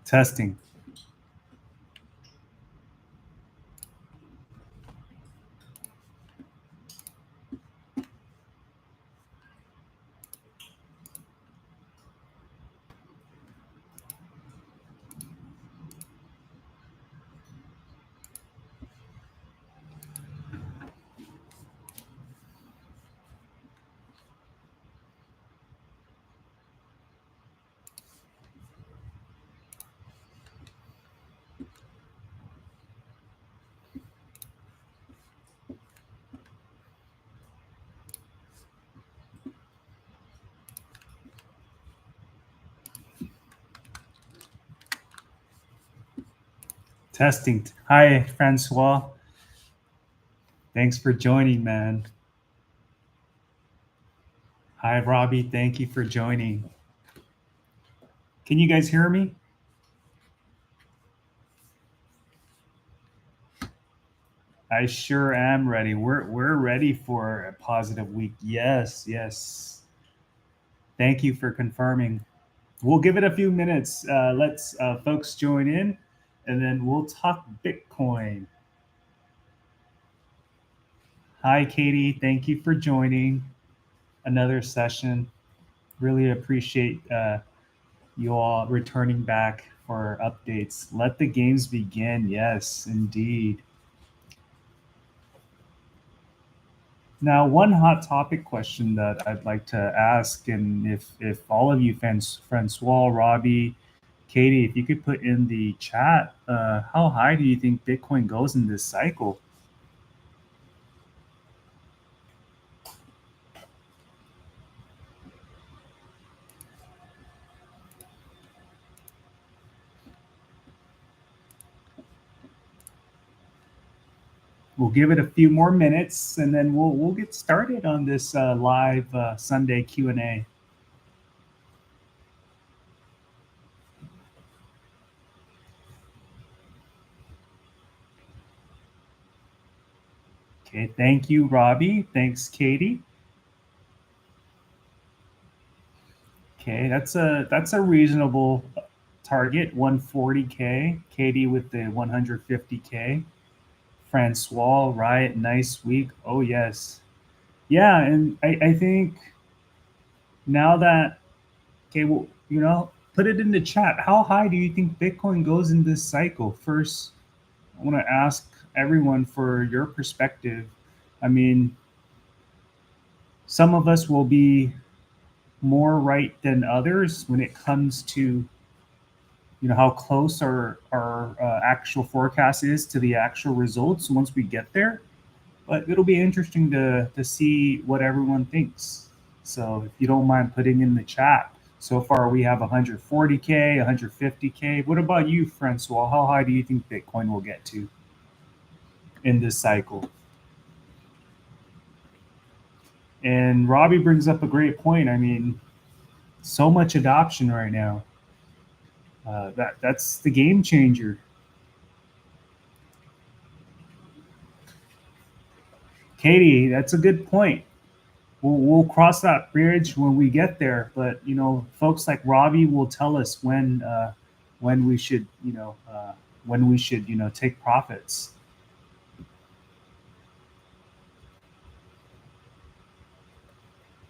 Testing. Testing. Hi, Francois. Thanks for joining, man. Hi, Robbie. Thank you for joining. Can you guys hear me? I sure am ready. We're ready for a positive week. Yes, yes. Thank you for confirming. We'll give it a few minutes. Let's folks join in, and then we'll talk Bitcoin. Hi, Katie. Thank you for joining another session. Really appreciate you all returning back for updates. Let the games begin. Yes, indeed. Now, one hot topic question that I'd like to ask, and if all of you, Francois, Robbie, Katie, if you could put in the chat, how high do you think Bitcoin goes in this cycle? We'll give it a few more minutes, and then we'll get started on this live Sunday Q&A. Okay, thank you, Robbie. Thanks, Katie. Okay, that's a reasonable target, 140K. Katie with the 150K. Francois, Riot, nice week. Oh yes, yeah, and I think now that, okay, well, put it in the chat. How high do you think Bitcoin goes in this cycle? First, I want to ask everyone for your perspective. I mean, some of us will be more right than others when it comes to how close our actual forecast is to the actual results once we get there. But it'll be interesting to see what everyone thinks. So if you don't mind putting in the chat, so far we have 140K, 150K. What about you, Francois? How high do you think Bitcoin will get to in this cycle? And Robbie brings up a great point. I mean, so much adoption right now. That's the game changer. Katie, that's a good point. We'll cross that bridge when we get there. But folks like Robbie will tell us when we should take profits.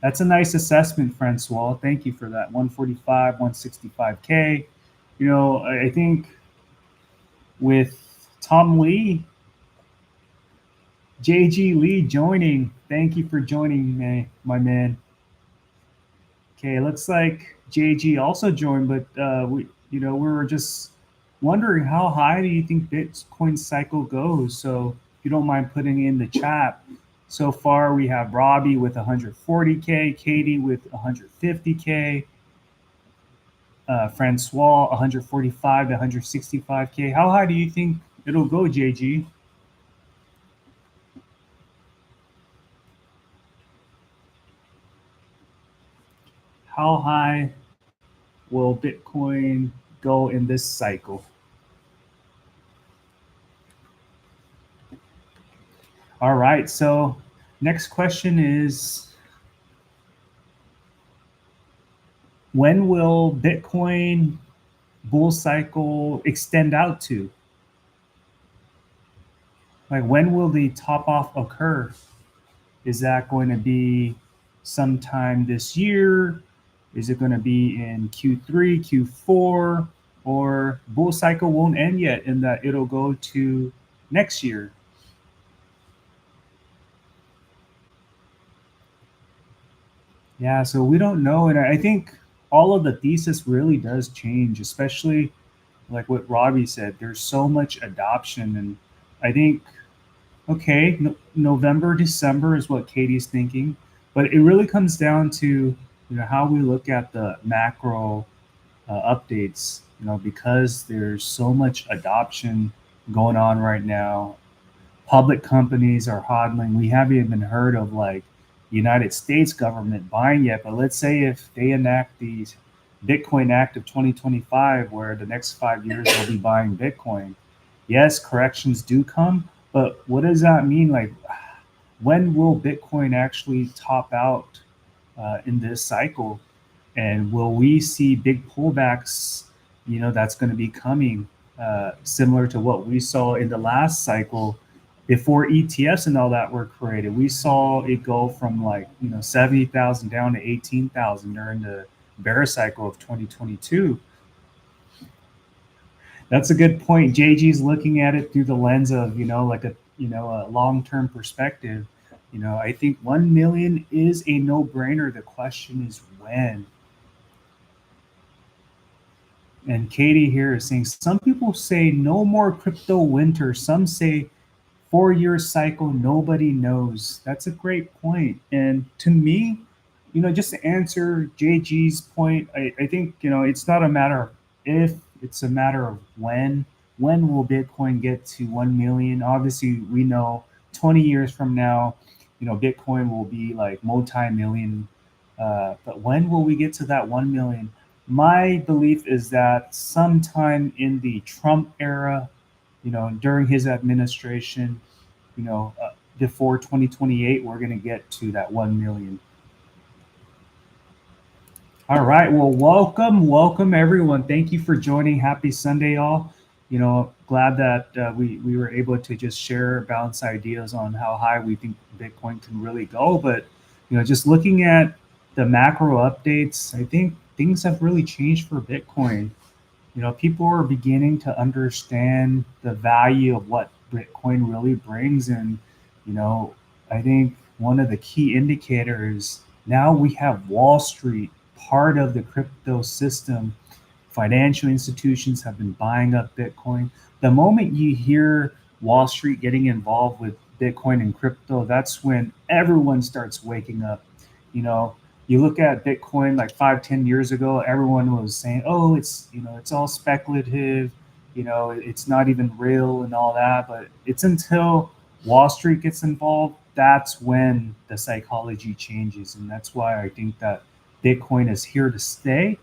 That's a nice assessment, Francois. Thank you for that. 145, 165K. I think with Tom Lee, JG Lee joining. Thank you for joining me, my man. Okay, looks like JG also joined, but we were just wondering how high do you think Bitcoin cycle goes? So if you don't mind putting in the chat. So far, we have Robbie with 140K, Katie with 150K, Francois 145 to 165K. How high do you think it'll go, JG? How high will Bitcoin go in this cycle? All right, so next question is, when will Bitcoin bull cycle extend out to? Like, when will the top off occur? Is that going to be sometime this year? Is it going to be in Q3, Q4, or bull cycle won't end yet and that it'll go to next year? Yeah, so we don't know. And I think all of the thesis really does change, especially like what Robbie said. There's so much adoption. And I think, okay, November, December is what Katie's thinking. But it really comes down to, how we look at the macro updates, because there's so much adoption going on right now. Public companies are hodling. We haven't even heard of like United States government buying yet, but let's say if they enact the Bitcoin Act of 2025, where the next 5 years they'll be buying Bitcoin. Yes, corrections do come, but what does that mean? Like, when will Bitcoin actually top out in this cycle? And will we see big pullbacks, that's going to be coming, similar to what we saw in the last cycle before ETFs and all that were created? We saw it go from like, 70,000 down to 18,000 during the bear cycle of 2022. That's a good point. JG's looking at it through the lens of, like a long-term perspective. I think 1 million is a no-brainer. The question is when. And Katie here is saying some people say no more crypto winter. Some say 4 year cycle, nobody knows. That's a great point. And to me, just to answer JG's point, I think, it's not a matter of if, it's a matter of when. When will Bitcoin get to 1 million? Obviously, we know 20 years from now, Bitcoin will be like multi-million. But when will we get to that 1 million? My belief is that sometime in the Trump era, during his administration, before 2028, we're going to get to that 1 million. All right. Well, welcome everyone. Thank you for joining. Happy Sunday, all. Glad that we were able to just share balanced ideas on how high we think Bitcoin can really go. But, just looking at the macro updates, I think things have really changed for Bitcoin. People are beginning to understand the value of what Bitcoin really brings. And, I think one of the key indicators, now we have Wall Street part of the crypto system. Financial institutions have been buying up Bitcoin. The moment you hear Wall Street getting involved with Bitcoin and crypto, that's when everyone starts waking up. You look at Bitcoin like 5, 10 years ago, everyone was saying, oh, it's all speculative, it's not even real and all that. But it's until Wall Street gets involved, that's when the psychology changes. And that's why I think that Bitcoin is here to stay.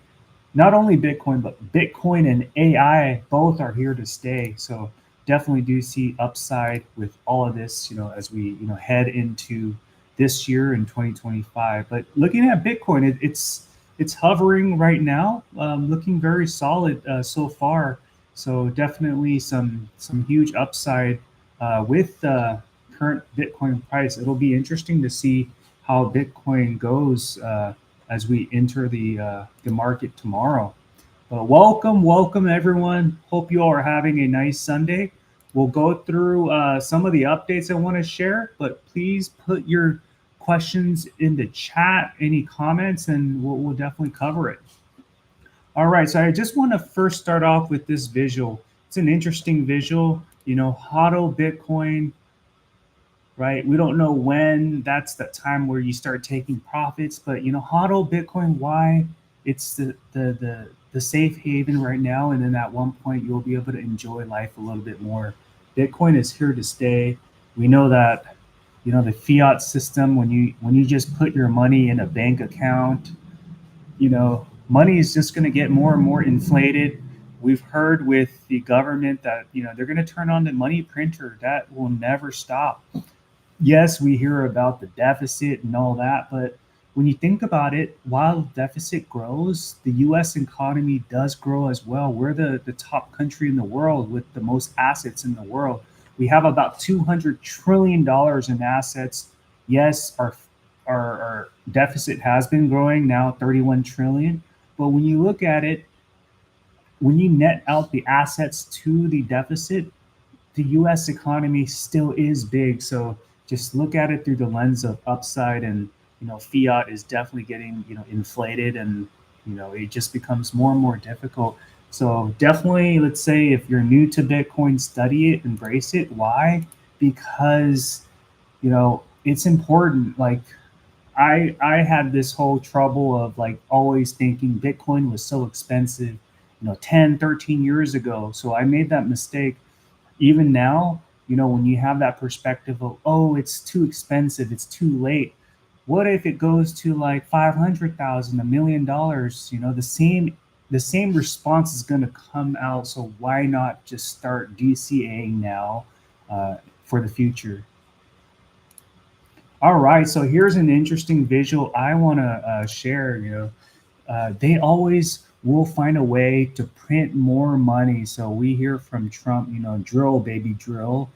Not only Bitcoin, but Bitcoin and AI both are here to stay. So definitely do see upside with all of this, as we, head into this year in 2025. But looking at Bitcoin, it's hovering right now, looking very solid so far. So definitely some huge upside with the current Bitcoin price. It'll be interesting to see how Bitcoin goes as we enter the market tomorrow. But welcome everyone. Hope you all are having a nice Sunday. We'll go through some of the updates I want to share, but please put your questions in the chat, any comments, and we'll definitely cover it. All right, so I just want to first start off with this visual. It's an interesting visual, HODL Bitcoin, right? We don't know when that's the time where you start taking profits, but HODL Bitcoin, why? It's the safe haven right now, and then at one point you'll be able to enjoy life a little bit more. Bitcoin is here to stay. We know that the fiat system, when you just put your money in a bank account, money is just going to get more and more inflated. We've heard with the government that they're going to turn on the money printer. That will never stop. Yes, we hear about the deficit and all that, but when you think about it, while deficit grows, the US economy does grow as well. We're the top country in the world with the most assets in the world. We have about $200 trillion in assets. Yes, our deficit has been growing now 31 trillion. But when you look at it, when you net out the assets to the deficit, the US economy still is big. So just look at it through the lens of upside, and fiat is definitely getting inflated, and it just becomes more and more difficult. So definitely, let's say if you're new to Bitcoin, study it, embrace it. Why? Because it's important. Like I had this whole trouble of like always thinking Bitcoin was so expensive 10, 13 years ago. So I made that mistake. Even now, when you have that perspective of, oh, it's too expensive, it's too late. What if it goes to like 500,000, $1 million? The same response is going to come out. So why not just start DCAing now for the future? All right, so here's an interesting visual I want to share. They always will find a way to print more money. So we hear from Trump, drill, baby, drill.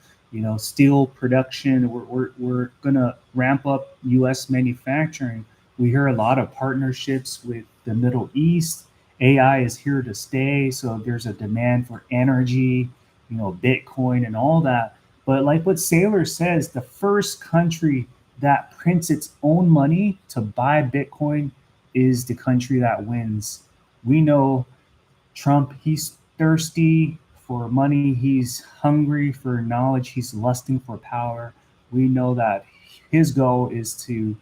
Steel production. We're gonna ramp up U.S. manufacturing. We hear a lot of partnerships with the Middle East. AI is here to stay, so there's a demand for energy, Bitcoin and all that. But like what Saylor says, the first country that prints its own money to buy Bitcoin is the country that wins. We know Trump, he's thirsty for money, he's hungry for knowledge, he's lusting for power. We know that his goal is to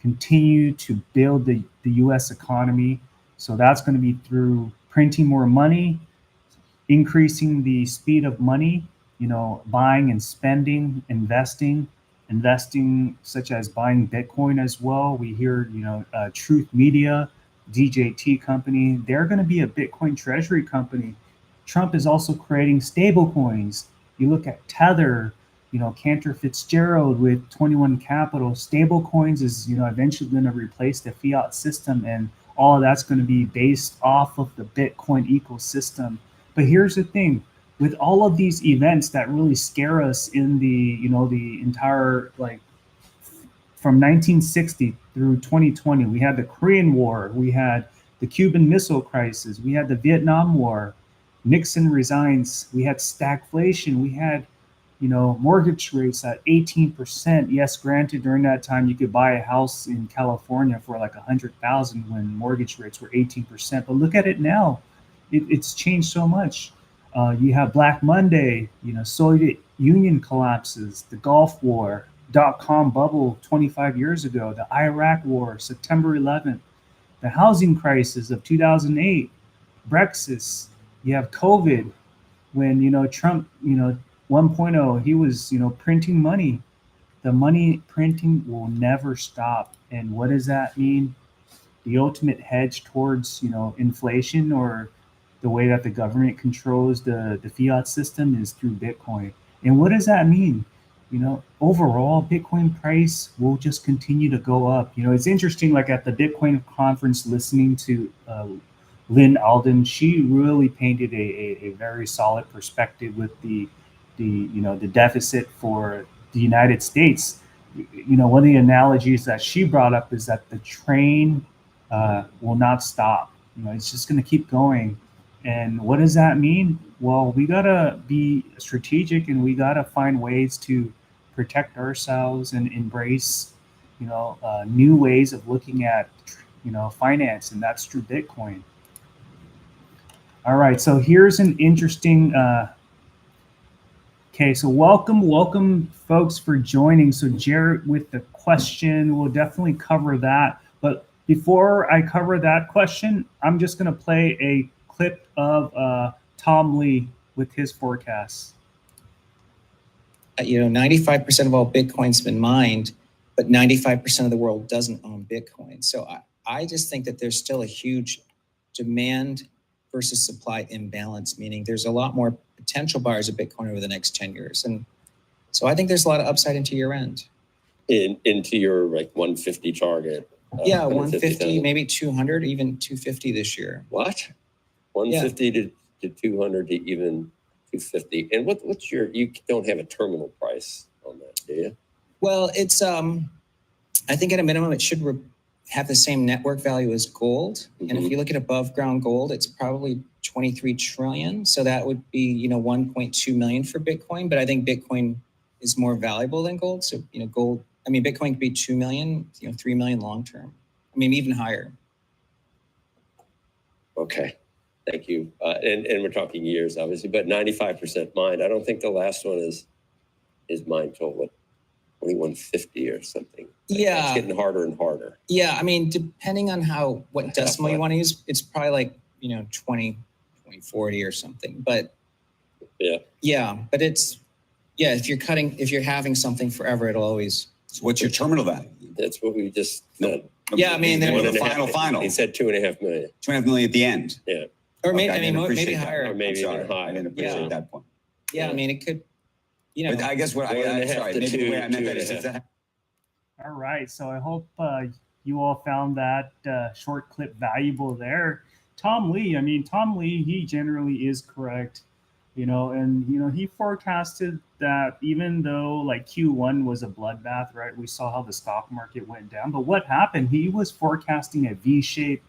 continue to build the US economy. So that's going to be through printing more money, increasing the speed of money, buying and spending, investing such as buying Bitcoin as well. We hear, Truth Media, DJT company, they're going to be a Bitcoin treasury company. Trump is also creating stable coins. You look at Tether, Cantor Fitzgerald with 21 Capital. Stable coins is, eventually going to replace the fiat system, and all of that's going to be based off of the Bitcoin ecosystem. But here's the thing, with all of these events that really scare us in the entire, like, from 1960 through 2020, we had the Korean War, we had the Cuban Missile Crisis, we had the Vietnam War, Nixon resigns, we had stagflation, we had mortgage rates at 18%. Yes, granted, during that time you could buy a house in California for like 100,000 when mortgage rates were 18%. But look at it now; it's changed so much. You have Black Monday, Soviet Union collapses, the Gulf War, dot-com bubble 25 years ago, the Iraq War, September 11th, the housing crisis of 2008, Brexit. You have COVID, when Trump 1.0, he was printing money. The money printing will never stop. And what does that mean? The ultimate hedge towards inflation, or the way that the government controls the fiat system, is through Bitcoin. And what does that mean? Overall, Bitcoin price will just continue to go up. It's interesting, like at the Bitcoin conference, listening to Lynn Alden, she really painted a very solid perspective with the deficit for the United States. One of the analogies that she brought up is that the train will not stop. It's just going to keep going. And what does that mean? Well, we got to be strategic, and we got to find ways to protect ourselves and embrace, new ways of looking at, finance, and that's through Bitcoin. All right, so here's an interesting. Okay, so welcome, folks, for joining. So Jarrett with the question, we'll definitely cover that. But before I cover that question, I'm just going to play a clip of Tom Lee with his forecast. 95% of all Bitcoin's been mined, but 95% of the world doesn't own Bitcoin. So I just think that there's still a huge demand versus supply imbalance, meaning there's a lot more potential buyers of Bitcoin over the next 10 years. And so I think there's a lot of upside into year end. Into your like 150 target. Yeah, 150, maybe 200, even 250 this year. What? 150 to 200 to even 250. And what's you don't have a terminal price on that, do you? Well, it's I think at a minimum it should have the same network value as gold. And if you look at above ground gold, it's probably 23 trillion. So that would be, 1.2 million for Bitcoin. But I think Bitcoin is more valuable than gold. So, gold, Bitcoin could be 2 million, 3 million long term. Even higher. Okay. Thank you. And we're talking years, obviously, but 95% mined. I don't think the last one is mined till what, 2150 or something. Yeah. It's getting harder and harder. Yeah. Depending on what decimal you want to use, it's probably like, 2040 or something. But yeah, but it's, if you're having something forever, it'll always. So what's your terminal value? That's what we just said. Yeah, the final. He said 2.5 million. 2.5 million at the end. Yeah. Or maybe, maybe higher. Or maybe even higher. I didn't appreciate that point. Yeah, it could, But I guess what maybe the way I meant that is that. All right, so I hope you all found that short clip valuable there. Tom Lee, he generally is correct, and he forecasted that even though like Q1 was a bloodbath, right? We saw how the stock market went down, but what happened? He was forecasting a V shape.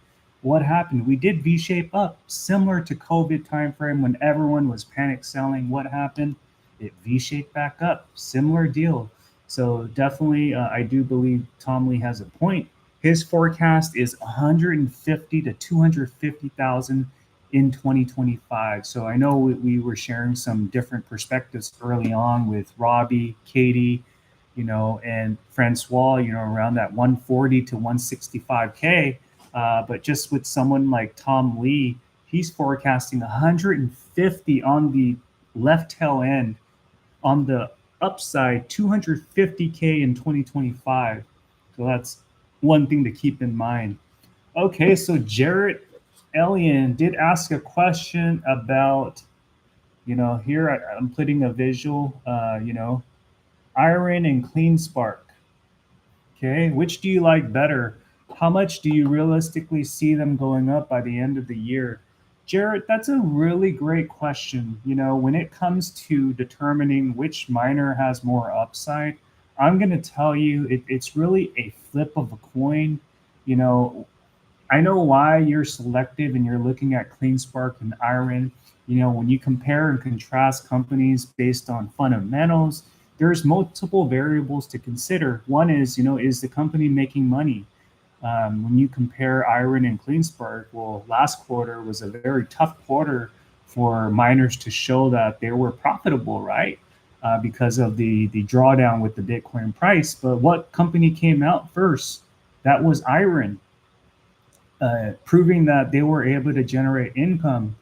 What happened? We did V shape up, similar to COVID timeframe when everyone was panic selling. What happened? It V shaped back up. Similar deal. So definitely, I do believe Tom Lee has a point. His forecast is 150 to 250,000 in 2025. So I know we were sharing some different perspectives early on with Robbie, Katie, and Francois, around that 140 to 165K. But just with someone like Tom Lee, he's forecasting 150 on the left tail end, on the upside 250K in 2025. So that's one thing to keep in mind. Okay, so Jarrett Elian did ask a question about, here I'm putting a visual, Iron and CleanSpark. Okay, which do you like better? How much do you realistically see them going up by the end of the year? Jarrett, that's a really great question. When it comes to determining which miner has more upside, I'm going to tell you it's really a flip of a coin. I know why you're selective and you're looking at CleanSpark and Iron. When you compare and contrast companies based on fundamentals, there's multiple variables to consider. One is, is the company making money? When you compare Iron and CleanSpark, well, last quarter was a very tough quarter for miners to show that they were profitable, right? Because of the drawdown with the Bitcoin price. But what company came out first? That was Iron, proving that they were able to generate income.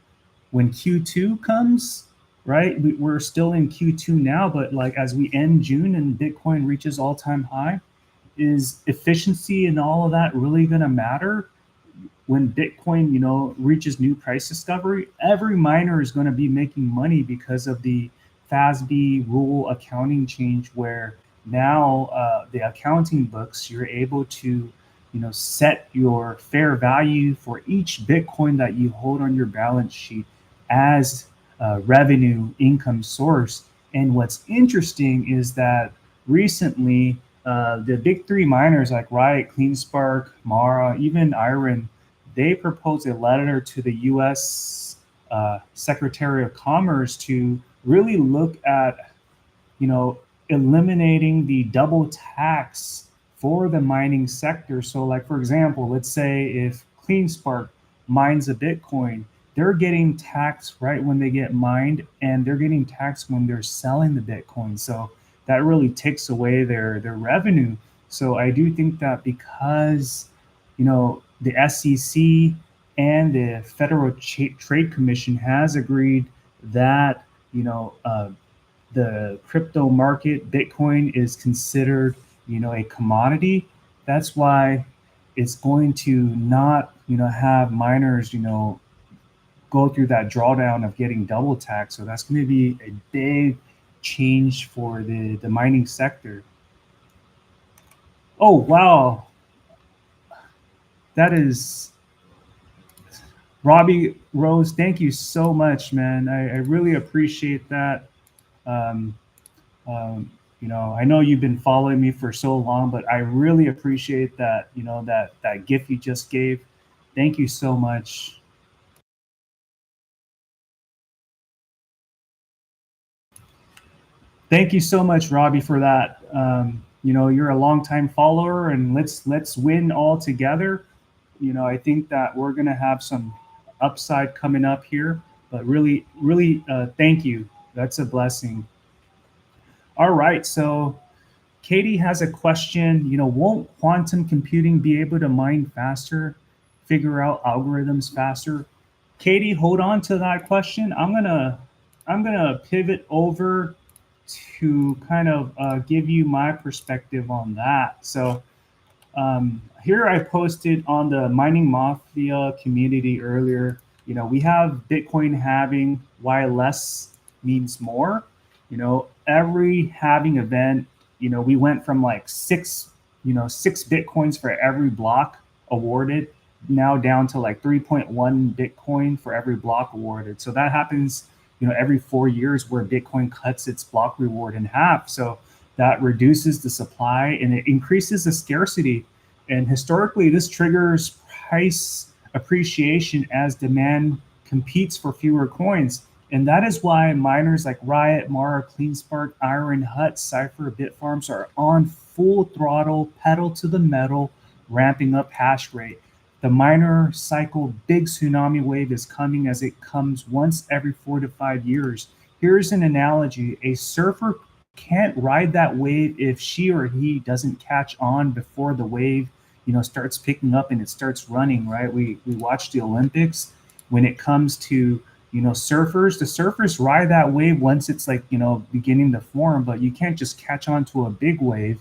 When Q2 comes, right? We're still in Q2 now, but like as we end June and Bitcoin reaches all-time high, is efficiency and all of that really going to matter? When Bitcoin, reaches new price discovery, every miner is going to be making money because of the FASB rule accounting change, where now the accounting books, you're able to, set your fair value for each Bitcoin that you hold on your balance sheet as a revenue income source. And what's interesting is that recently, the big three miners like Riot, CleanSpark, Mara, even Iron, they proposed a letter to the U.S. Secretary of Commerce to really look at, eliminating the double tax for the mining sector. So like, for example, let's say if CleanSpark mines a Bitcoin, they're getting taxed right when they get mined, and they're getting taxed when they're selling the Bitcoin. So that really takes away their revenue. So I do think that because, the SEC and the Federal Trade Commission has agreed that, the crypto market, Bitcoin, is considered, a commodity. That's why it's going to not, have miners, go through that drawdown of getting double taxed. So that's going to be a big change for the mining sector. Oh, wow. that is Robbie Rose. Thank you so much, man. I really appreciate that. Um, you know, I know you've been following me for so long, but I really appreciate that, you know, that gift you just gave. Thank you so much. Thank you so much, Robbie, for that. You know, you're a longtime follower, and let's win all together. You know, I think that we're gonna have some upside coming up here, but really, thank you. That's a blessing. All right, so Katie has a question. You know, won't quantum computing be able to mine faster, figure out algorithms faster? Katie, hold on to that question. I'm gonna pivot over to kind of give you my perspective on that. So here I posted on the Mining Mafia community earlier. You know, we have Bitcoin halving, why less means more. You know, every halving event, you know, we went from like six Bitcoins for every block awarded, now down to like 3.1 Bitcoin for every block awarded. So that happens, you know, every 4 years where Bitcoin cuts its block reward in half. So that reduces the supply and it increases the scarcity. And historically, this triggers price appreciation as demand competes for fewer coins. And that is why miners like Riot, Mara, CleanSpark, Iron, Hut, Cypher, Bitfarms are on full throttle, pedal to the metal, ramping up hash rate. The miner cycle big tsunami wave is coming as it comes once every 4 to 5 years. Here's an analogy. A surfer can't ride that wave if she or he doesn't catch on before the wave, you know, starts picking up and it starts running, right? We watch the Olympics. When it comes to, you know, surfers, the surfers ride that wave once it's like, you know, beginning to form, but you can't just catch on to a big wave.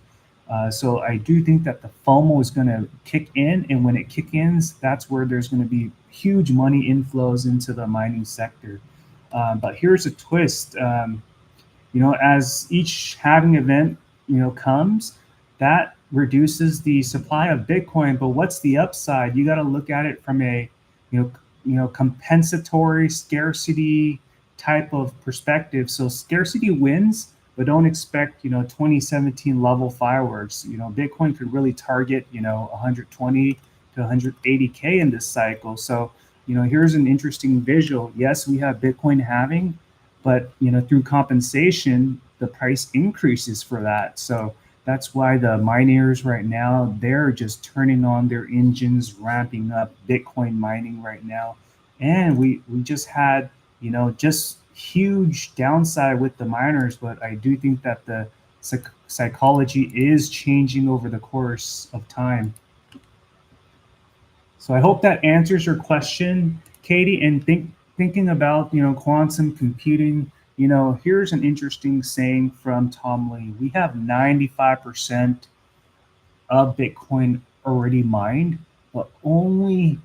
So I do think that the FOMO is going to kick in, and when it kicks in, that's where there's going to be huge money inflows into the mining sector. But here's a twist. You know, as each halving event, you know, comes, that reduces the supply of Bitcoin. But what's the upside? You got to look at it from a, compensatory scarcity type of perspective. So scarcity wins, but don't expect, 2017 level fireworks. You know, Bitcoin could really target, 120 to 180K in this cycle. So, here's an interesting visual. Yes, we have Bitcoin halving, but through compensation, the price increases for that. So that's why the miners right now, they're just turning on their engines, ramping up Bitcoin mining right now. And we just had, just huge downside with the miners, but I do think that the psychology is changing over the course of time. So I hope that answers your question, Katie. And thinking about, quantum computing, here's an interesting saying from Tom Lee. We have 95% of Bitcoin already mined, but only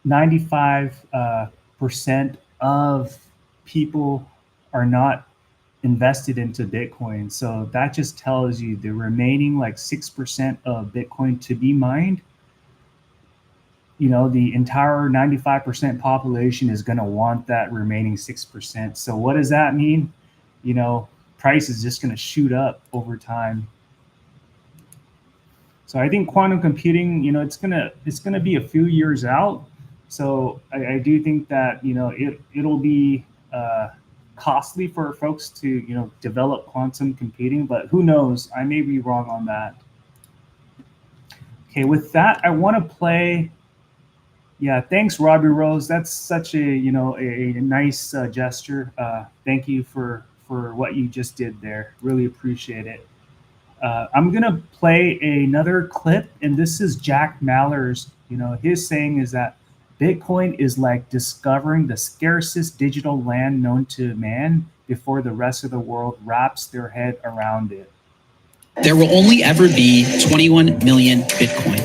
95% of people are not invested into Bitcoin. So that just tells you the remaining like 6% of Bitcoin to be mined, the entire 95% population is going to want that remaining 6%. So what does that mean? Price is just going to shoot up over time. So I think quantum computing, it's gonna be a few years out. So I do think that it'll be costly for folks to develop quantum computing, but who knows? I may be wrong on that. Okay, with that, I want to play. Yeah, thanks, Robbie Rose. That's such a a nice gesture. Thank you for what you just did there. Really appreciate it. I'm gonna play another clip, and this is Jack Mallers. His saying is that Bitcoin is like discovering the scarcest digital land known to man before the rest of the world wraps their head around it. There will only ever be 21 million Bitcoin.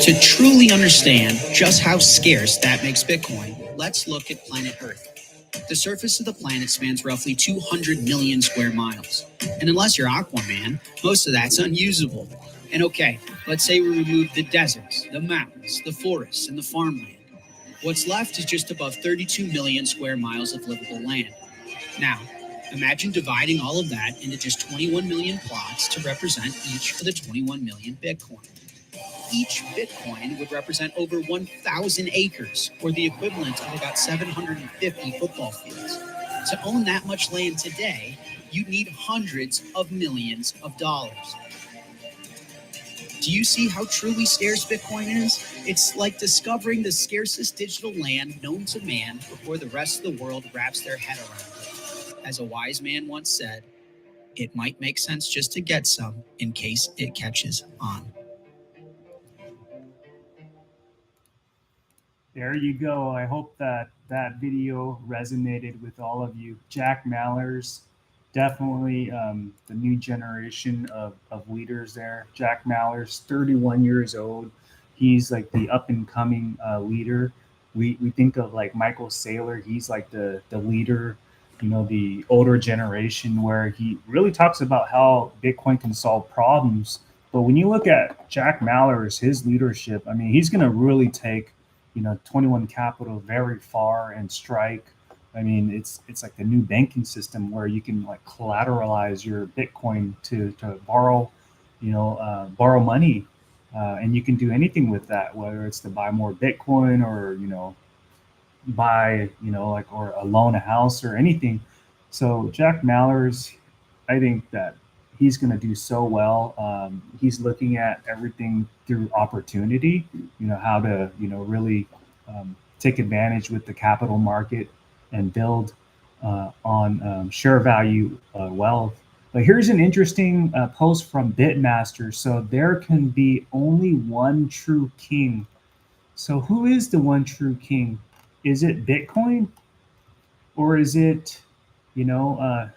To truly understand just how scarce that makes Bitcoin, let's look at planet Earth. The surface of the planet spans roughly 200 million square miles. And unless you're Aquaman, most of that's unusable. And okay, let's say we remove the deserts, the mountains, the forests, and the farmland. What's left is just above 32 million square miles of livable land. Now, imagine dividing all of that into just 21 million plots to represent each of the 21 million Bitcoin. Each Bitcoin would represent over 1,000 acres, or the equivalent of about 750 football fields. To own that much land today, you'd need hundreds of millions of dollars. Do you see how truly scarce Bitcoin is? It's like discovering the scarcest digital land known to man before the rest of the world wraps their head around it. As a wise man once said, it might make sense just to get some in case it catches on. There you go. I hope that that video resonated with all of you. Jack Mallers, definitely the new generation of leaders there. Jack Mallers, 31 years old. He's like the up and coming leader. We think of like Michael Saylor. He's like the leader, you know, the older generation, where he really talks about how Bitcoin can solve problems. But when you look at Jack Mallers, his leadership, I mean, he's going to really take, you know, 21 Capital very far and strike. I mean, it's like the new banking system where you can like collateralize your Bitcoin to borrow, you know, borrow money, and you can do anything with that, whether it's to buy more Bitcoin or, you know, buy, you know, like, or a loan a house or anything. So Jack Mallers, I think that he's going to do so well. He's looking at everything through opportunity, you know, how to, you know, really take advantage with the capital market and build on share value wealth. But here's an interesting post from Bitmaster. So there can be only one true king. So who is the one true king? Is it Bitcoin, or is it, you know,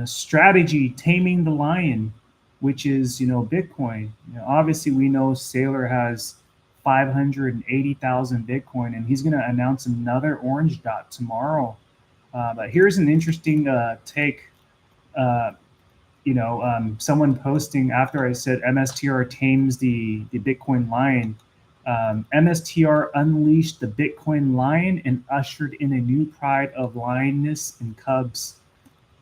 strategy, taming the lion, which is, you know, Bitcoin? You know, obviously, we know Saylor has 580,000 Bitcoin, and he's going to announce another orange dot tomorrow. But here's an interesting take. Someone posting after I said MSTR tames the Bitcoin lion. MSTR unleashed the Bitcoin lion and ushered in a new pride of lioness and cubs.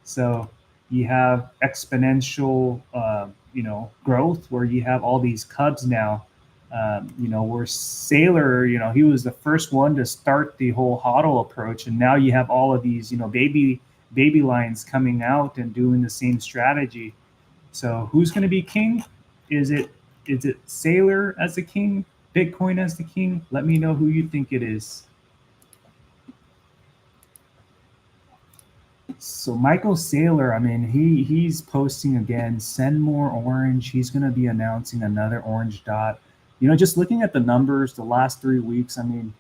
So you have exponential, growth where you have all these cubs now. Where Saylor, you know, he was the first one to start the whole HODL approach, and now you have all of these, you know, baby lions coming out and doing the same strategy. So who's going to be king? Is it Saylor as the king? Bitcoin as the king? Let me know who you think it is. So Michael Saylor, I mean, he's posting again, send more orange. He's going to be announcing another orange dot. You know, just looking at the numbers the last 3 weeks, I mean,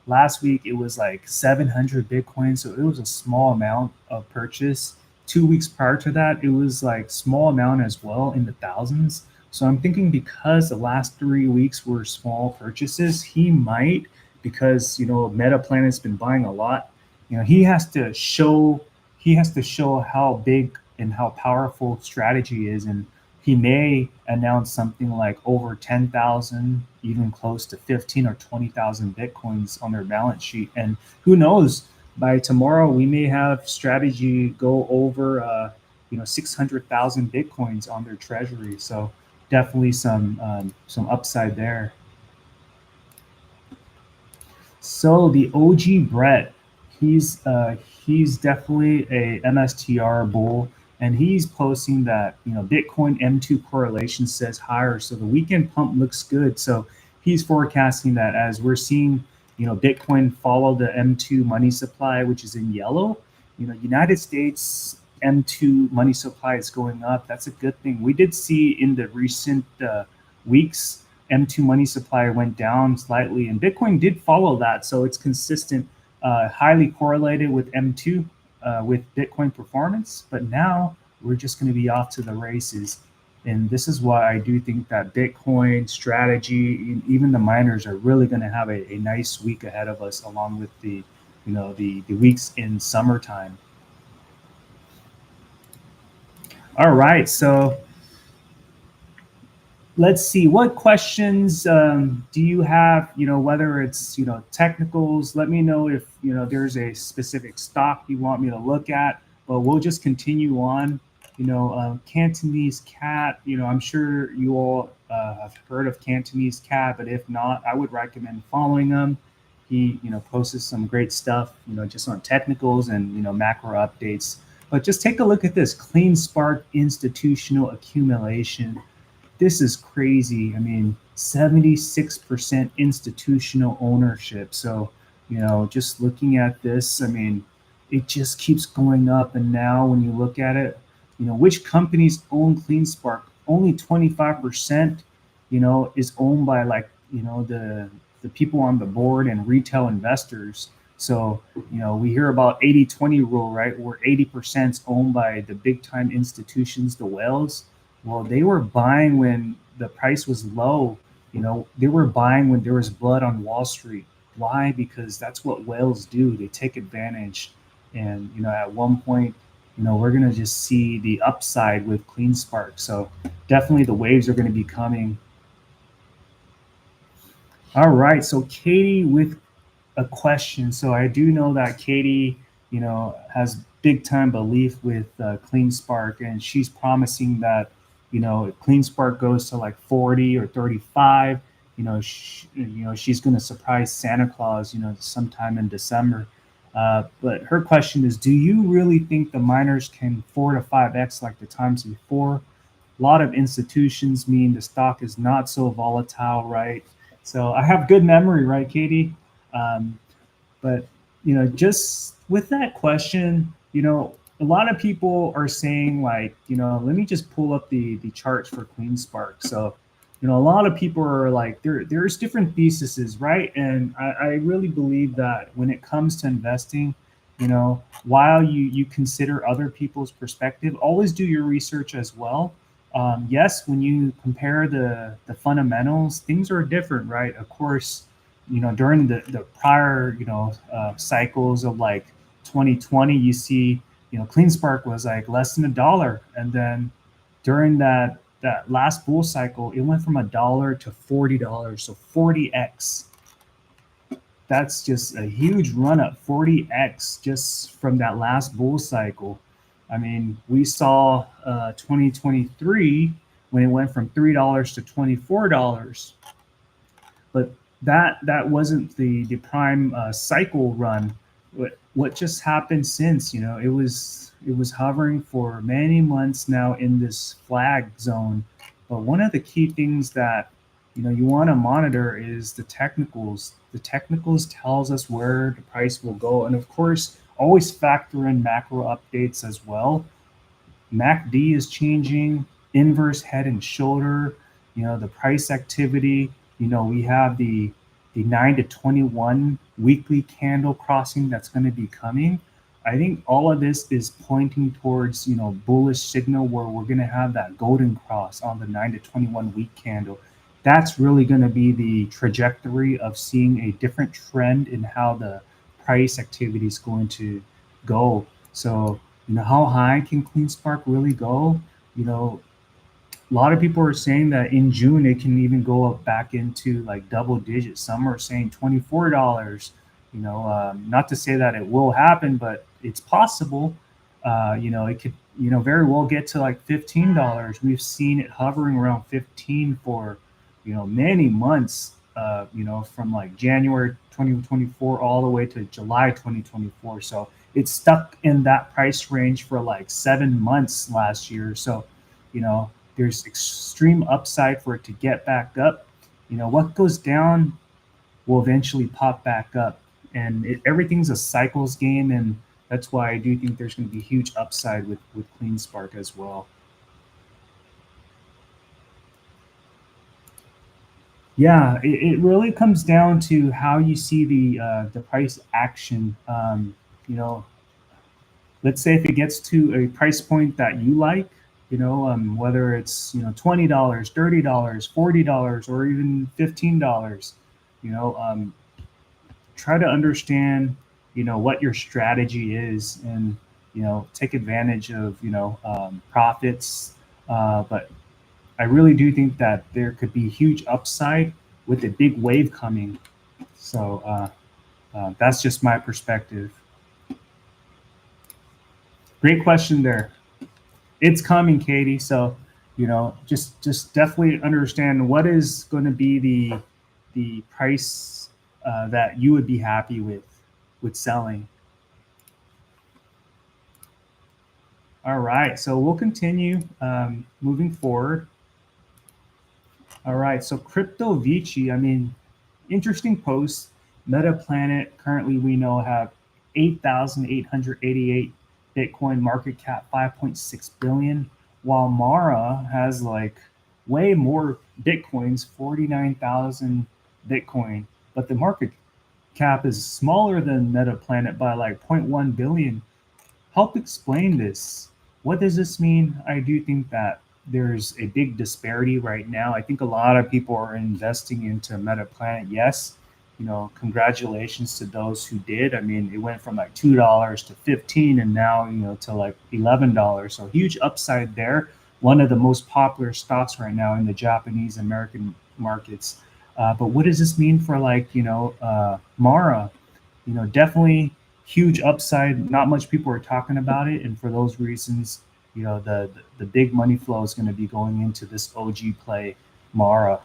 last week it was like 700 Bitcoin, so it was a small amount of purchase. 2 weeks prior to that, it was like small amount as well, in the thousands. So I'm thinking because the last 3 weeks were small purchases, he might, because, you know, Metaplanet's been buying a lot. You know, he has to show how big and how powerful strategy is, and he may announce something like over 10,000, even close to 15 or 20,000 Bitcoins on their balance sheet. And who knows, by tomorrow we may have strategy go over 600,000 Bitcoins on their treasury. So definitely some upside there. So the OG Brett, he's definitely a MSTR bull, and he's posting that, you know, Bitcoin M2 correlation says higher, so the weekend pump looks good. So he's forecasting that as we're seeing, you know, Bitcoin follow the M2 money supply, which is in yellow. You know, United States M2 money supply is going up. That's a good thing. We did see in the recent weeks, M2 money supply went down slightly, and Bitcoin did follow that. So it's consistent, highly correlated with M2, with Bitcoin performance. But now we're just going to be off to the races. And this is why I do think that Bitcoin strategy, even the miners, are really going to have a nice week ahead of us, along with the weeks in summertime. All right, so let's see, what questions do you have, whether it's, technicals. Let me know if, there's a specific stock you want me to look at, but we'll just continue on. Cantonese Cat, I'm sure you all have heard of Cantonese Cat, but if not, I would recommend following him. He, posts some great stuff, just on technicals and, macro updates. But just take a look at this CleanSpark institutional accumulation. This is crazy. I mean, 76% institutional ownership. So, just looking at this, I mean, it just keeps going up. And now when you look at it, which companies own CleanSpark? Only 25%, is owned by like, the people on the board and retail investors. So, we hear about 80-20 rule, right? Where 80% is owned by the big time institutions, the whales. Well, they were buying when the price was low. They were buying when there was blood on Wall Street. Why? Because that's what whales do. They take advantage. And, at one point, we're going to just see the upside with CleanSpark. So definitely the waves are going to be coming. All right. So Katie with a question. So I do know that Katie, has big time belief with CleanSpark, and she's promising that, if CleanSpark goes to like 40 or 35, she's going to surprise Santa Claus, sometime in December. But her question is, do you really think the miners can 4 to 5x like the times before? A lot of institutions mean the stock is not so volatile, right? So I have good memory, right, Katie? But just with that question, a lot of people are saying like, let me just pull up the charts for CleanSpark. So, a lot of people are like, there's different theses, right? And I really believe that when it comes to investing, while you consider other people's perspective, always do your research as well. Yes, when you compare the fundamentals, things are different, right? Of course, during the prior, cycles of like 2020, you see, CleanSpark was like less than $1. And then during that last bull cycle, it went from $1 to $40. So 40x. That's just a huge run up, 40x just from that last bull cycle. I mean, we saw 2023 when it went from $3 to $24. But that wasn't the prime cycle run. What just happened since? It was hovering for many months now in this flag zone. But one of the key things that you want to monitor is the technicals. The technicals tells us where the price will go, and of course, always factor in macro updates as well. MACD is changing, inverse head and shoulder, the price activity. We have the 9 to 21 weekly candle crossing that's going to be coming. I think all of this is pointing towards, bullish signal where we're going to have that golden cross on the 9 to 21 week candle. That's really going to be the trajectory of seeing a different trend in how the price activity is going to go. So, how high can CleanSpark really go? A lot of people are saying that in June it can even go up back into like double digits. Some are saying $24. Not to say that it will happen, but it's possible. It could very well get to like $15. We've seen it hovering around 15 for many months. From like January 2024 all the way to July 2024. So it's stuck in that price range for like 7 months last year. So there's extreme upside for it to get back up. What goes down will eventually pop back up, and everything's a cycles game, and that's why I do think there's going to be huge upside with CleanSpark as well. Yeah, it really comes down to how you see the price action. Let's say if it gets to a price point that you like, whether it's $20, $30, $40, or even $15, try to understand what your strategy is, and take advantage of profits, but I really do think that there could be huge upside with a big wave coming. So that's just my perspective. Great question there. It's coming, Katie. So, just definitely understand what is going to be the price that you would be happy with selling. All right, so we'll continue moving forward. All right, so Crypto Vici, I mean, interesting post. Metaplanet currently we know have 8,888 Bitcoin market cap, 5.6 billion, while Mara has like way more Bitcoins, 49,000 Bitcoin, but the market cap is smaller than Metaplanet by like 0.1 billion. Help explain this. What does this mean? I do think that there's a big disparity right now. I think a lot of people are investing into Metaplanet. Yes, congratulations to those who did. I mean, it went from like $2 to 15, and now to like $11. So huge upside there. One of the most popular stocks right now in the Japanese American markets. But what does this mean for like Mara? Definitely huge upside. Not much people are talking about it, and for those reasons, the big money flow is going to be going into this OG play, Mara.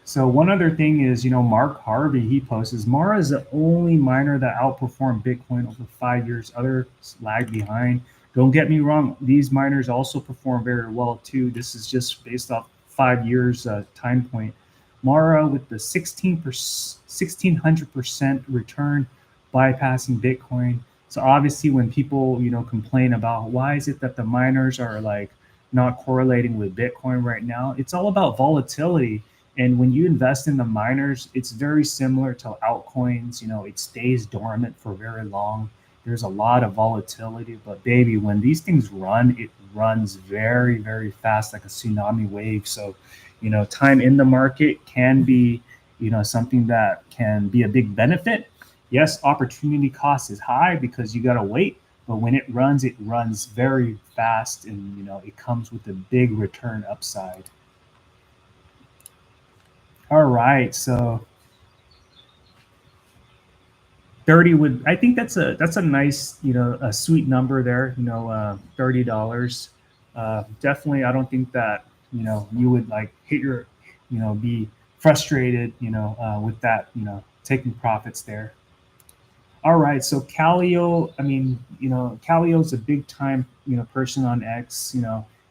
So one other thing is, Mark Harvey, he posts, Mara is the only miner that outperformed Bitcoin over 5 years. Others lag behind. Don't get me wrong, these miners also perform very well too. This is just based off 5 years time point. Mara with the 1600% return, bypassing Bitcoin. So obviously when people, complain about why is it that the miners are like not correlating with Bitcoin right now, it's all about volatility. And when you invest in the miners, it's very similar to altcoins. It stays dormant for very long. There's a lot of volatility, but baby, when these things run, it runs very, very fast, like a tsunami wave. So, time in the market can be, something that can be a big benefit. Yes, opportunity cost is high because you got to wait, but when it runs very fast, and it comes with a big return upside. All right, so 30 would, I think that's a nice, a sweet number there, $30. Definitely, I don't think that, you would like hit your, be frustrated, with that, taking profits there. All right, so Calio, I mean, Calio's a big time, person on X.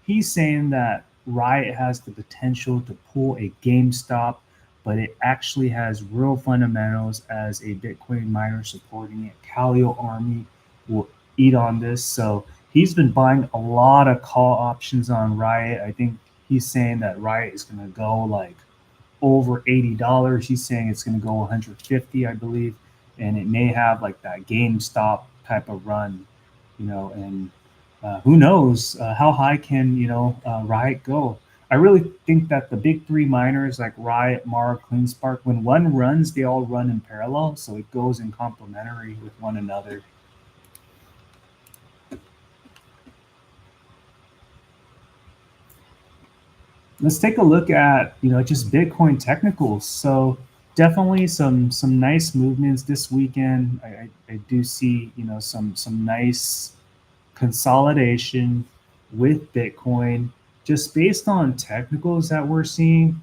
He's saying that Riot has the potential to pull a GameStop, but it actually has real fundamentals as a Bitcoin miner supporting it. Calio Army will eat on this. So he's been buying a lot of call options on Riot. I think he's saying that Riot is going to go like over $80. He's saying it's going to go 150, I believe. And it may have like that GameStop type of run, and who knows how high can, Riot go. I really think that the big three miners like Riot, Mara, CleanSpark, when one runs, they all run in parallel. So it goes in complementary with one another. Let's take a look at, just Bitcoin technicals. So definitely some nice movements this weekend. I do see, some nice consolidation with Bitcoin, just based on technicals that we're seeing.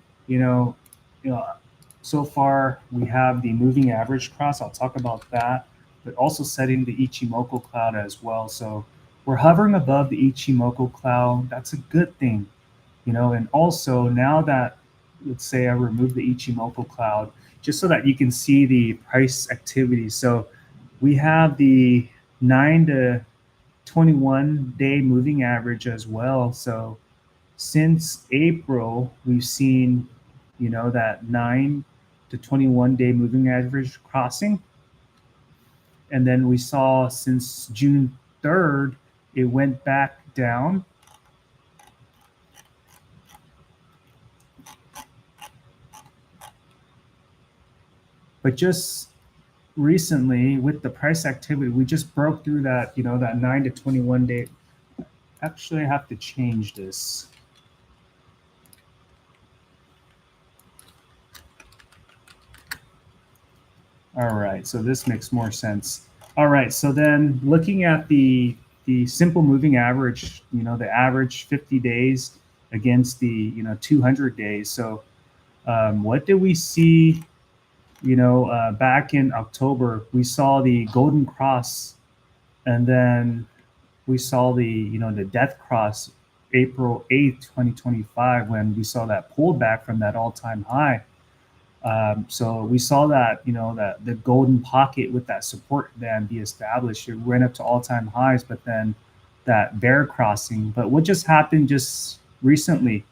So far we have the moving average cross. I'll talk about that, but also setting the Ichimoku cloud as well. So we're hovering above the Ichimoku cloud. That's a good thing, and also now that, let's say I remove the Ichimoku cloud, just so that you can see the price activity. So we have the 9 to 21 day moving average as well. So since April, we've seen, that 9 to 21 day moving average crossing. And then we saw since June 3rd, it went back down. But just recently with the price activity, we just broke through that, that 9 to 21 day Actually, I have to change this. All right, so this makes more sense. All right, so then looking at the simple moving average, the average 50 days against the 200 days. So what did we see? Back in October, we saw the golden cross, and then we saw the death cross April 8th, 2025, when we saw that pullback from that all-time high. So we saw that, that the golden pocket with that support band be established. It went up to all-time highs, but then that bear crossing. But what just happened just recently?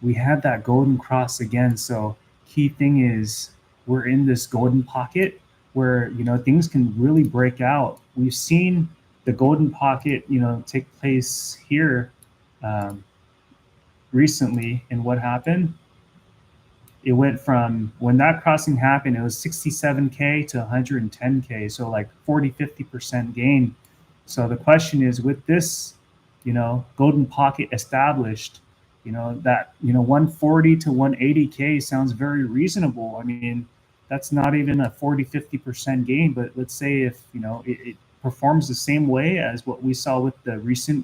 We had that golden cross again. So key thing is we're in this golden pocket where, things can really break out. We've seen the golden pocket, take place here recently. And what happened? It went from, when that crossing happened, it was 67K to 110K. So like 40-50% gain. So the question is, with this, golden pocket established, that 140 to 180K sounds very reasonable. I mean, that's not even a 40-50% gain, but let's say if it performs the same way as what we saw with the recent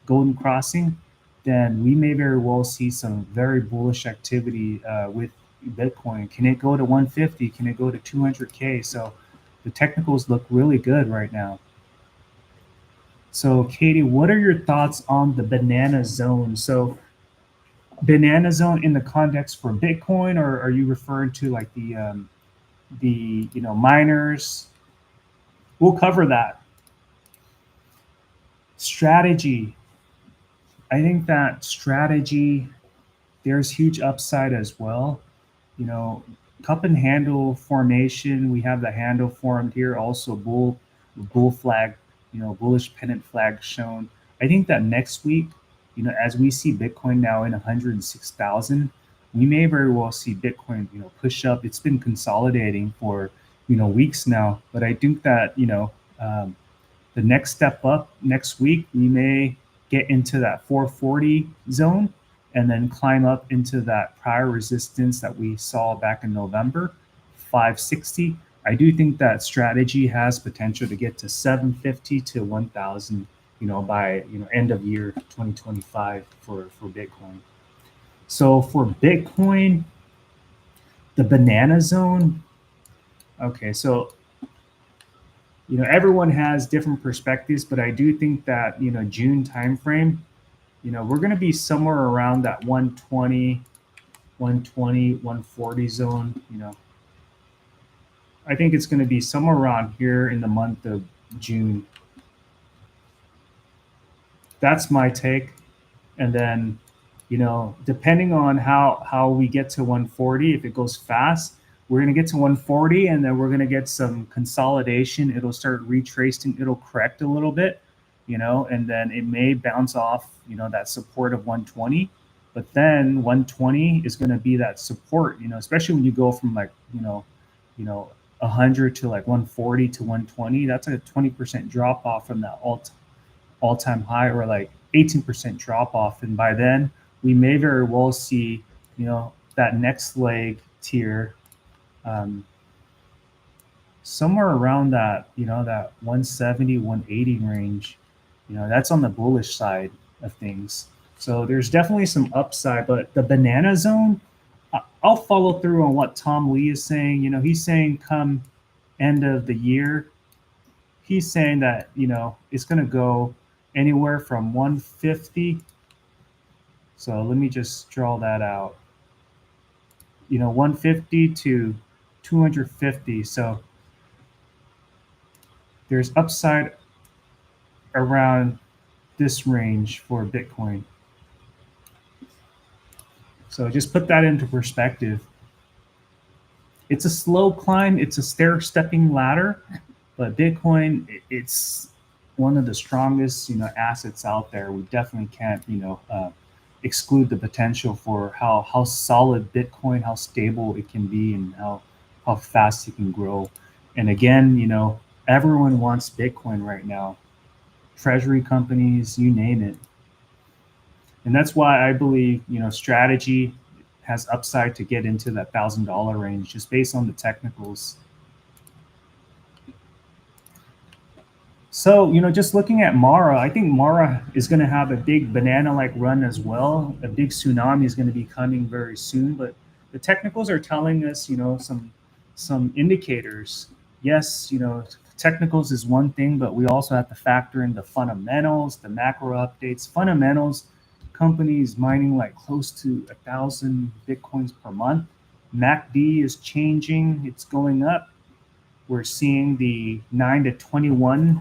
golden crossing, then we may very well see some very bullish activity with Bitcoin. Can it go to 150? Can it go to 200K? So the technicals look really good right now. So Katie, what are your thoughts on the banana zone? So banana zone in the context for Bitcoin, or are you referring to like the miners? We'll cover that. Strategy. I think that strategy, there's huge upside as well. Cup and handle formation. We have the handle formed here. Also bull flag, bullish pennant flag shown. I think that next week, as we see Bitcoin now in 106,000, we may very well see Bitcoin, push up. It's been consolidating for, weeks now. But I think that, the next step up next week, we may get into that 440 zone and then climb up into that prior resistance that we saw back in November, 560. I do think that strategy has potential to get to 750 to 1,000, by end of year 2025 for Bitcoin. So for Bitcoin, the banana zone. Okay, so everyone has different perspectives, but I do think that June timeframe, we're going to be somewhere around that 120, 140 zone. I think it's going to be somewhere around here in the month of June. That's my take. And then, depending on how we get to 140, if it goes fast, we're going to get to 140 and then we're going to get some consolidation. It'll start retracing. It'll correct a little bit, and then it may bounce off, that support of 120. But then 120 is going to be that support, especially when you go from like, 100 to like 140 to 120. That's a 20% drop off from that all-time high, or like 18% drop off. And by then we may very well see, that next leg tier somewhere around that, that 170, 180 range. That's on the bullish side of things. So there's definitely some upside, but the banana zone, I'll follow through on what Tom Lee is saying. He's saying come end of the year, he's saying that, it's going to go anywhere from 150. So let me just draw that out. 150 to 250. So there's upside around this range for Bitcoin. So just put that into perspective. It's a slow climb. It's a stair-stepping ladder, but Bitcoin, it's one of the strongest, assets out there. We definitely can't, exclude the potential for how solid Bitcoin, how stable it can be, and how fast it can grow. And again, everyone wants Bitcoin right now. Treasury companies, you name it. And that's why I believe, strategy has upside to get into that $1,000 range just based on the technicals. So, just looking at Mara, I think Mara is going to have a big banana-like run as well. A big tsunami is going to be coming very soon, but the technicals are telling us, some indicators. Yes, technicals is one thing, but we also have to factor in the fundamentals, the macro updates. Fundamentals, companies mining like close to 1,000 Bitcoins per month. MACD is changing, it's going up. We're seeing the 9 to 21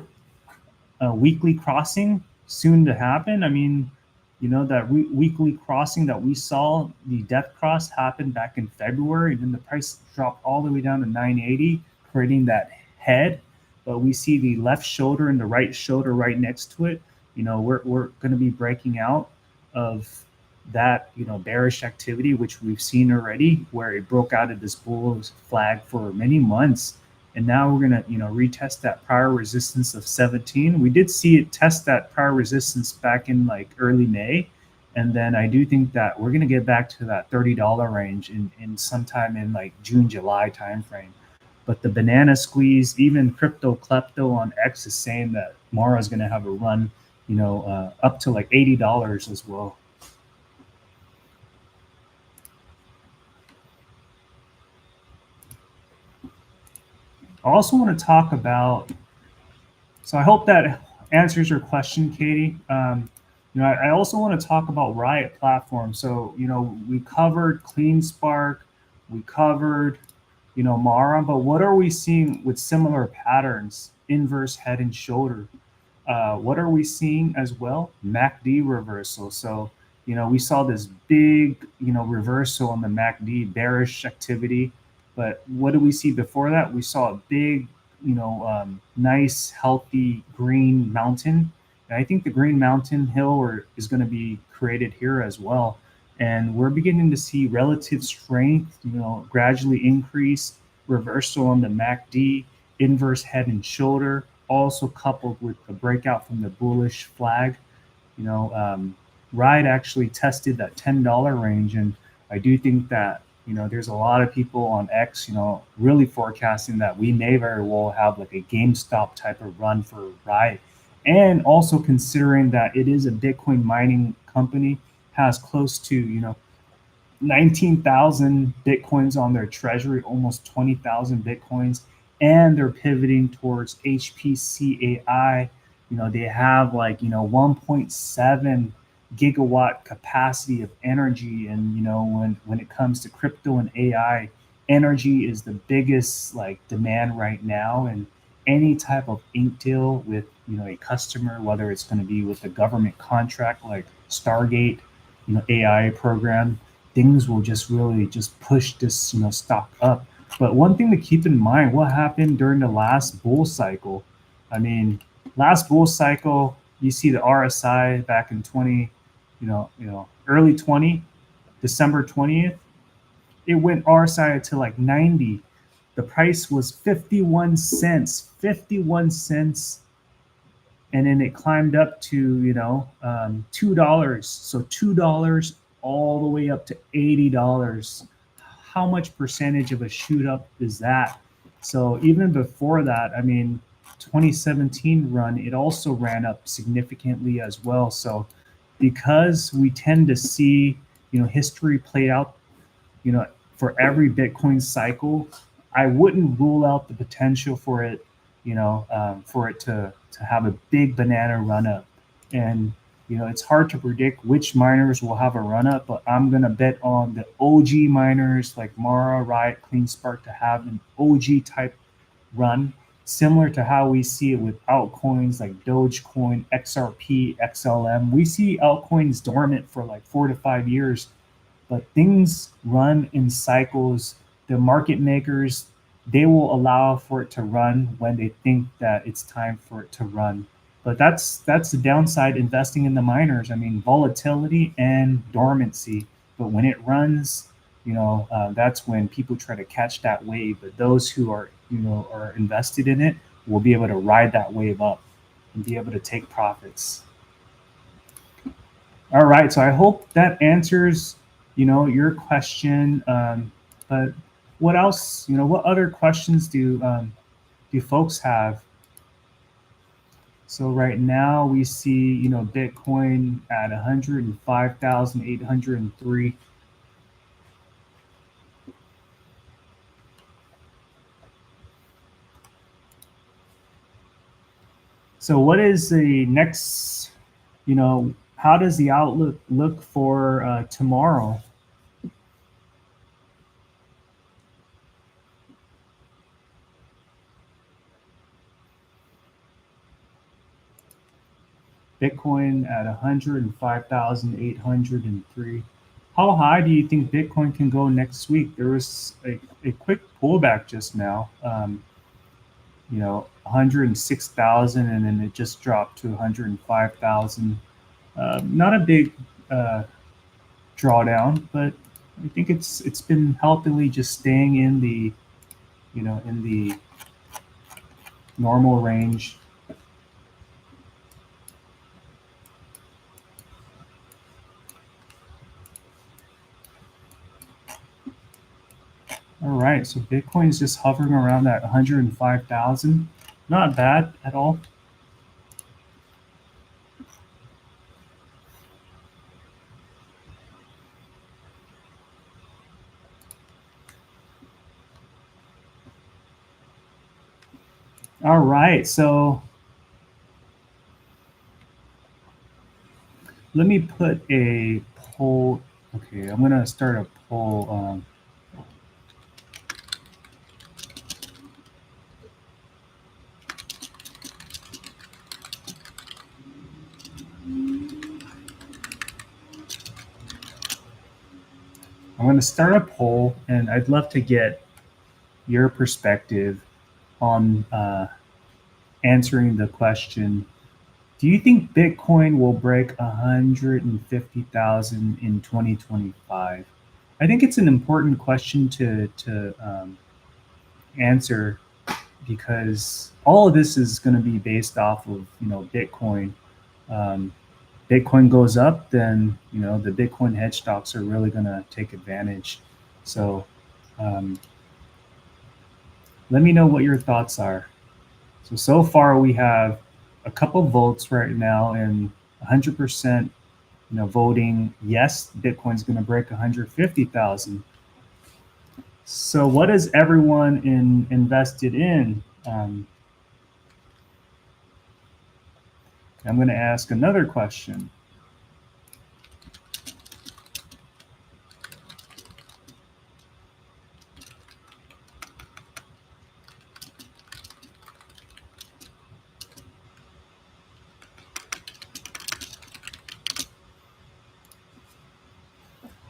weekly crossing soon to happen. I mean, that weekly crossing that we saw, the death cross happened back in February, and then the price dropped all the way down to 980, creating that head. But we see the left shoulder and the right shoulder right next to it. We're going to be breaking out of that, bearish activity, which we've seen already, where it broke out of this bull flag for many months. And now we're going to, retest that prior resistance of 17. We did see it test that prior resistance back in like early May. And then I do think that we're going to get back to that $30 range in sometime in like June, July timeframe. But the banana squeeze, even Crypto Klepto on X is saying that Mara is going to have a run, up to like $80 as well. I also want to talk about, so I hope that answers your question, Katie. I also want to talk about Riot Platforms. So, we covered CleanSpark, we covered, Mara, but what are we seeing with similar patterns, inverse head and shoulder? What are we seeing as well? MACD reversal. So, we saw this big, reversal on the MACD, bearish activity. But what did we see before that? We saw a big, nice, healthy green mountain. And I think the green mountain hill is going to be created here as well. And we're beginning to see relative strength, gradually increase, reversal on the MACD, inverse head and shoulder, also coupled with the breakout from the bullish flag. Riot actually tested that $10 range. And I do think that, there's a lot of people on X, really forecasting that we may very well have like a GameStop type of run for Riot. And also considering that it is a Bitcoin mining company, has close to, 19,000 Bitcoins on their treasury, almost 20,000 Bitcoins, and they're pivoting towards HPC AI. They have like, 1.7 gigawatt capacity of energy. And, when it comes to crypto and AI, energy is the biggest like demand right now. And any type of ink deal with, a customer, whether it's going to be with a government contract like Stargate, AI program, things will just really just push this, stock up. But one thing to keep in mind, what happened during the last bull cycle? I mean, last bull cycle, you see the RSI back in early 20, December 20th, it went RSI to like 90. The price was 51 cents, 51 cents. And then it climbed up to, $2. So $2 all the way up to $80. How much percentage of a shoot up is that? So even before that, 2017 run, it also ran up significantly as well. So because we tend to see, history play out, for every Bitcoin cycle, I wouldn't rule out the potential for it, for it to have a big banana run up. And, it's hard to predict which miners will have a run up, but I'm going to bet on the OG miners like Mara, Riot, CleanSpark to have an OG type run, similar to how we see it with altcoins like Dogecoin, XRP, XLM. We see altcoins dormant for like 4 to 5 years, but things run in cycles. The market makers, they will allow for it to run when they think that it's time for it to run. But that's the downside investing in the miners. Volatility and dormancy. But when it runs, that's when people try to catch that wave. But those who are invested in it will be able to ride that wave up and be able to take profits. All right, so I hope that answers, your question. But what else, what other questions do folks have? So right now we see, Bitcoin at 105,803. So what is the next, how does the outlook look for tomorrow? Bitcoin at 105,803. How high do you think Bitcoin can go next week? There was a quick pullback just now, 106,000, and then it just dropped to 105,000. Not a big drawdown, but I think it's been healthily just staying in the, in the normal range. All right, so Bitcoin is just hovering around that 105,000. Not bad at all. All right, so let me put a poll. Okay, I'm gonna start a poll. I'm going to start a poll, and I'd love to get your perspective on answering the question: do you think Bitcoin will break 150,000 in 2025? I think it's an important question to answer, because all of this is going to be based off of Bitcoin. Bitcoin goes up, then the Bitcoin hedge stocks are really going to take advantage. So let me know what your thoughts are. So far we have a couple votes right now, and 100% voting yes, Bitcoin's going to break 150,000. So what is everyone invested in? I'm going to ask another question.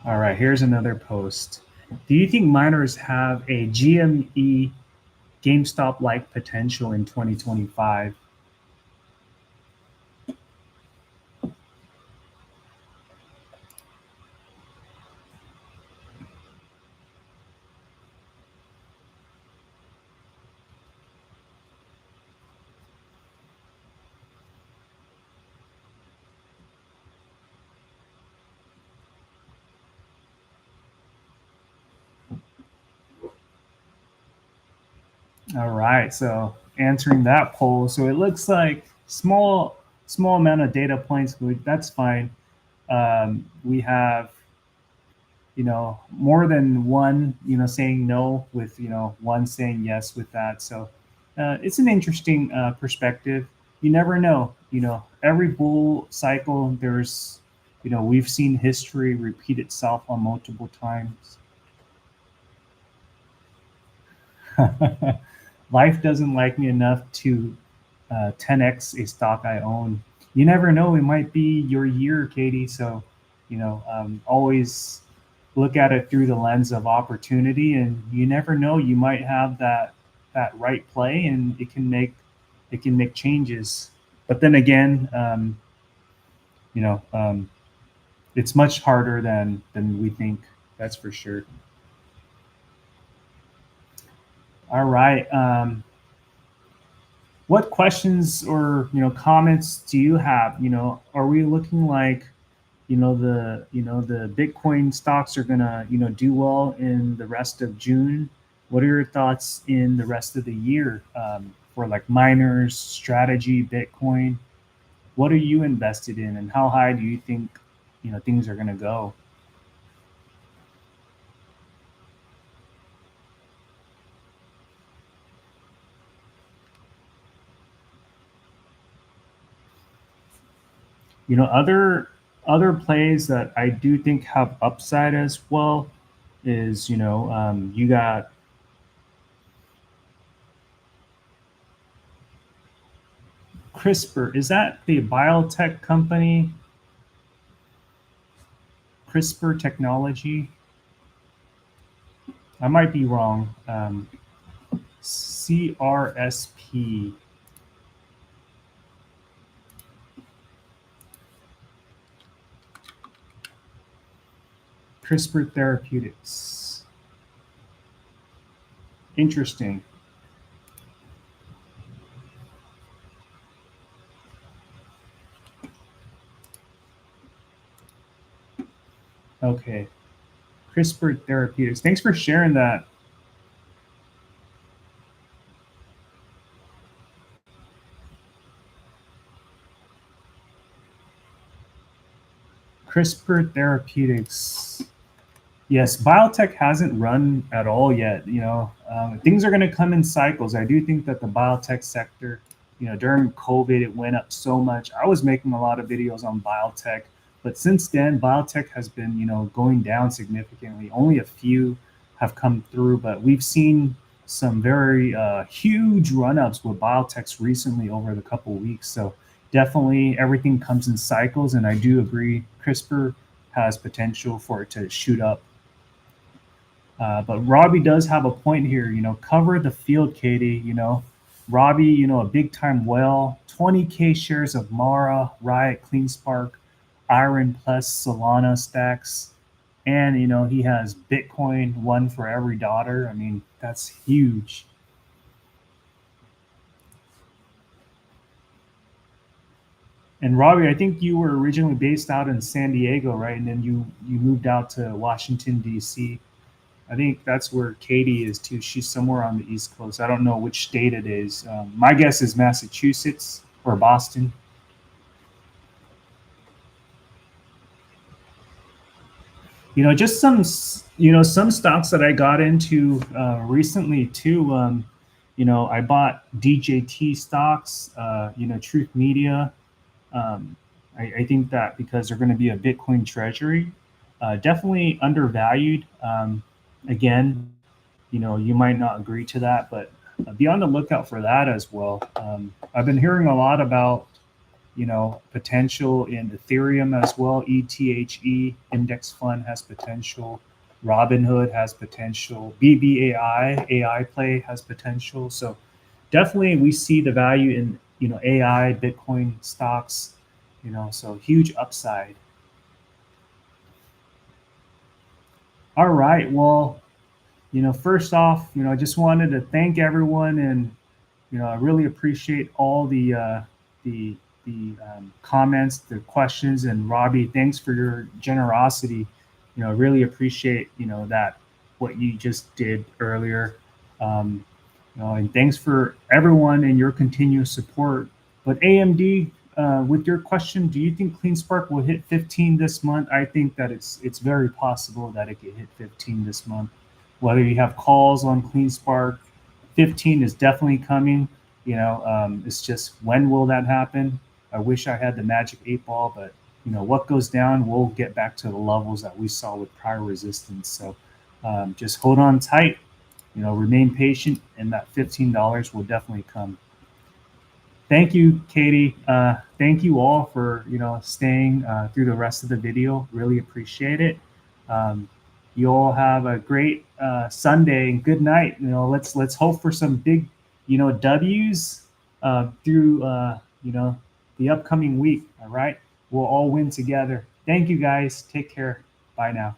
All right, here's another post. Do you think miners have a GME GameStop-like potential in 2025? All right, so answering that poll, so it looks like small amount of data points, but that's fine. We have more than one saying no, with one saying yes with that. So it's an interesting perspective. You never know. Every bull cycle, there's we've seen history repeat itself on multiple times. Life doesn't like me enough to 10x a stock I own. You never know, it might be your year, Katie. So always look at it through the lens of opportunity, and you never know, you might have that right play, and it can make changes. But then again, it's much harder than we think, that's for sure. All right, what questions or comments do you have? Are we looking like the Bitcoin stocks are gonna do well in the rest of June. What are your thoughts in the rest of the year for like miners, strategy, Bitcoin? What are you invested in, and how high do you think things are gonna go? Other plays that I do think have upside as well is you got CRISPR. Is that the biotech company? CRISPR technology? I might be wrong. CRSP. CRISPR Therapeutics. Interesting. Okay. CRISPR Therapeutics. Thanks for sharing that. CRISPR Therapeutics. Yes, biotech hasn't run at all yet. Things are going to come in cycles. I do think that the biotech sector, during COVID, it went up so much. I was making a lot of videos on biotech, but since then, biotech has been, going down significantly. Only a few have come through, but we've seen some very huge run-ups with biotechs recently over the couple of weeks. So definitely everything comes in cycles, and I do agree CRISPR has potential for it to shoot up. But Robbie does have a point here. Cover the field, Katie. Robbie, a big time whale. 20K shares of Mara, Riot, CleanSpark, Iron Plus, Solana stacks, and he has Bitcoin, one for every daughter. I mean, that's huge. And Robbie, I think you were originally based out in San Diego, right? And then you moved out to Washington, D.C. I think that's where Katie is too. She's somewhere on the East Coast. I don't know which state it is. My guess is Massachusetts or Boston. Just some stocks that I got into recently too. I bought DJT stocks. Truth Media. I think that because they're going to be a Bitcoin treasury, definitely undervalued. Again, you might not agree to that, but be on the lookout for that as well. I've been hearing a lot about, potential in Ethereum as well. ETHE index fund has potential. Robinhood has potential. BBAI AI play has potential. So definitely we see the value in AI Bitcoin stocks. So huge upside. All right. Well, first off, I just wanted to thank everyone, and I really appreciate all the comments, the questions, and Robbie, thanks for your generosity. I really appreciate that what you just did earlier, and thanks for everyone and your continuous support. But AMD, with your question, do you think CleanSpark will hit 15 this month? I think that it's very possible that it could hit 15 this month. Whether you have calls on CleanSpark, 15 is definitely coming. It's just when will that happen? I wish I had the magic 8 ball, but what goes down, we'll get back to the levels that we saw with prior resistance. So just hold on tight, remain patient, and that $15 will definitely come. Thank you, Katie. Thank you all for staying through the rest of the video. Really appreciate it. You all have a great Sunday and good night. Let's hope for some big W's through the upcoming week. All right, we'll all win together. Thank you guys. Take care. Bye now.